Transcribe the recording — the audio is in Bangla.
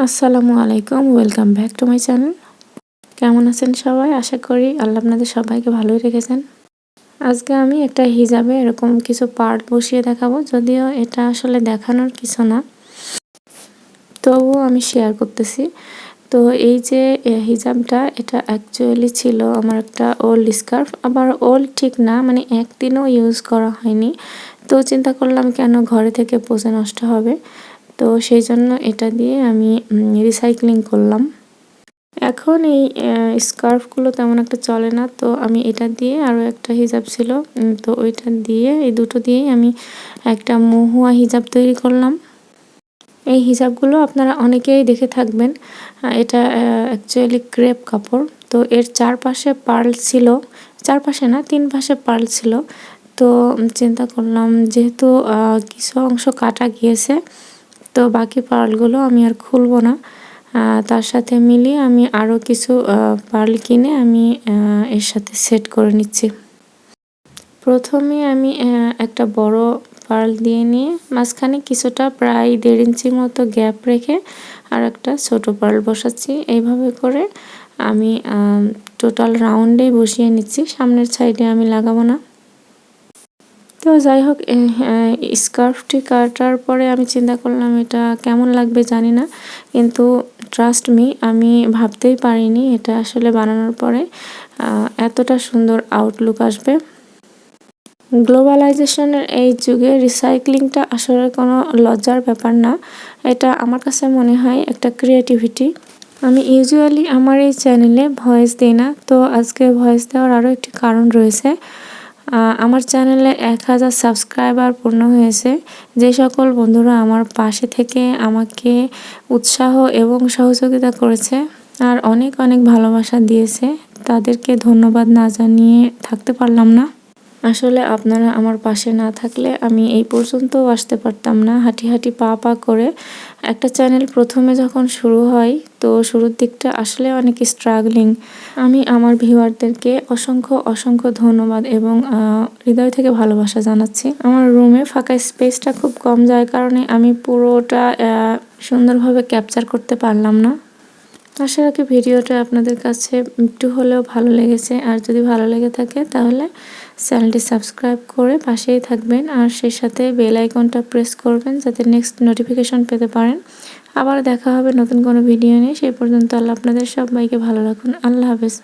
আসসালামু আলাইকুম, welcome back to my channel. কেমন আছেন সবাই? আশা করি আল্লাহ আপনাদের সবাইকে ভালোই রেখেছেন। আজকে আমি একটা হিজাবে এরকম কিছু পার্ট বসিয়ে দেখাবো, যদিও এটা আসলে দেখানোর কিছু না, তবুও আমি শেয়ার করতেছি। তো এই যে হিজাবটা, এটা অ্যাকচুয়ালি ছিল আমার একটা ওল্ড স্কার্ফ। আবার ওল্ড ঠিক না, মানে একদিনও ইউজ করা হয়নি। তো চিন্তা করলাম কেন ঘরে থেকে পচে নষ্ট হবে, তো সেই জন্য এটা দিয়ে আমি রিসাইক্লিং করলাম। এখন এই স্কার্ফগুলো তেমন একটা চলে না, তো আমি এটা দিয়ে, আরও একটা হিজাব ছিল, তো ওইটা দিয়ে, এই দুটো দিয়েই আমি একটা মহুয়া হিজাব তৈরি করলাম। এই হিজাবগুলো আপনারা অনেকেই দেখে থাকবেন। এটা অ্যাকচুয়ালি ক্রেপ কাপড়। তো এর চারপাশে পার্ল ছিল, চারপাশে না, তিন পাশে পার্ল ছিল। তো চিন্তা করলাম যেহেতু কিছু অংশ কাটা গিয়েছে, তো বাকি পার্লগুলো আমি আর খুলবো না। তার সাথে মিলিয়ে আমি আরও কিছু পার্ল কিনে আমি এর সাথে সেট করে নিচ্ছি। প্রথমে আমি একটা বড় পার্ল দিয়ে নিয়ে মাঝখানে কিছুটা প্রায় 1.5 ইঞ্চির মতো গ্যাপ রেখে আর একটা ছোট পার্ল বসাচ্ছি। এইভাবে করে আমি টোটাল রাউন্ডে বসিয়ে নিচ্ছি, সামনের সাইডে আমি লাগাবো না। তো যাই হোক, স্কার্ফটি কাটার পরে আমি চিন্তা করলাম এটা কেমন লাগবে জানি না, কিন্তু ট্রাস্ট মি, আমি ভাবতেই পারিনি এটা আসলে বানানোর পরে এতটা সুন্দর আউটলুক আসবে। গ্লোবালাইজেশনের এই যুগে রিসাইক্লিংটা আসলে কোনো লজ্জার ব্যাপার না, এটা আমার কাছে মনে হয় একটা ক্রিয়েটিভিটি। আমি ইউজুয়ালি আমার এই চ্যানেলে ভয়েস দিই না, তো আজকে ভয়েস দেওয়ার আরও একটি কারণ রয়েছে। আমার চ্যানেলে 1000 সাবস্ক্রাইবার পূর্ণ হয়েছে। যে সকল বন্ধুরা আমার পাশে থেকে আমাকে উৎসাহ এবং সহযোগিতা করেছে আর অনেক অনেক ভালোবাসা দিয়েছে, তাদেরকে ধন্যবাদ না জানিয়ে থাকতে পারলাম না। আসলে আপনারা আমার পাশে না থাকলে আমি এই পর্যন্তও আসতে পারতাম না, হাঁটি হাঁটি পা পা করে। একটা চ্যানেল প্রথমে যখন শুরু হয়, তো শুরুর দিকটা আসলে অনেক স্ট্রাগলিং। আমি আমার ভিউয়ারদেরকে অসংখ্য অসংখ্য ধন্যবাদ এবং হৃদয় থেকে ভালোবাসা জানাচ্ছি। আমার রুমে ফাঁকা স্পেসটা খুব কম, যার কারণে আমি পুরোটা সুন্দরভাবে ক্যাপচার করতে পারলাম না। আশা রাখি ভিডিওটা আপনাদের কাছে একটু হলেও ভালো লেগেছে, আর যদি ভালো লেগে থাকে তাহলে চ্যানেলটি সাবস্ক্রাইব করে পাশেই থাকবেন, আর সেই সাথে বেল আইকনটা প্রেস করবেন যাতে নেক্সট নোটিফিকেশন পেতে পারেন। আবার দেখা হবে নতুন কোনো ভিডিও নিয়ে, সেই পর্যন্ত আল্লাহ আপনাদের সবাইকে ভালো রাখুন। আল্লাহ হাফেজ।